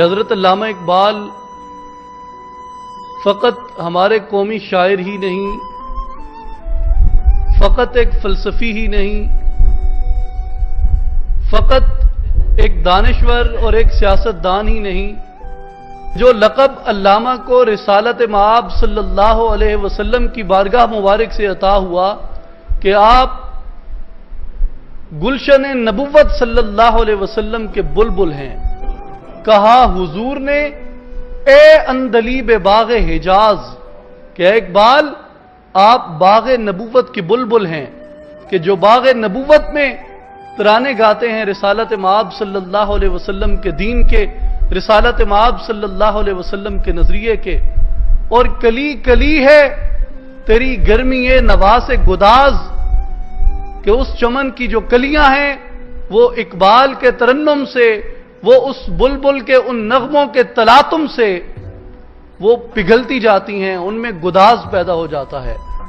کہ حضرت علامہ اقبال فقط ہمارے قومی شاعر ہی نہیں، فقط ایک فلسفی ہی نہیں، فقط ایک دانشور اور ایک سیاستدان ہی نہیں، جو لقب علامہ کو رسالت مآب صلی اللہ علیہ وسلم کی بارگاہ مبارک سے عطا ہوا کہ آپ گلشن نبوت صلی اللہ علیہ وسلم کے بلبل ہیں۔ کہا حضور نے اے اندلیب باغ حجاز کہ اے اقبال آپ باغ نبوت کے بلبل ہیں، کہ جو باغ نبوت میں ترانے گاتے ہیں رسالت مآب صلی اللہ علیہ وسلم کے دین کے، رسالت مآب صلی اللہ علیہ وسلم کے نظریے کے۔ اور کلی کلی ہے تیری گرمی نواز گداز، کہ اس چمن کی جو کلیاں ہیں وہ اقبال کے ترنم سے، وہ اس بلبل کے ان نغموں کے تلاطم سے وہ پگھلتی جاتی ہیں، ان میں گداز پیدا ہو جاتا ہے۔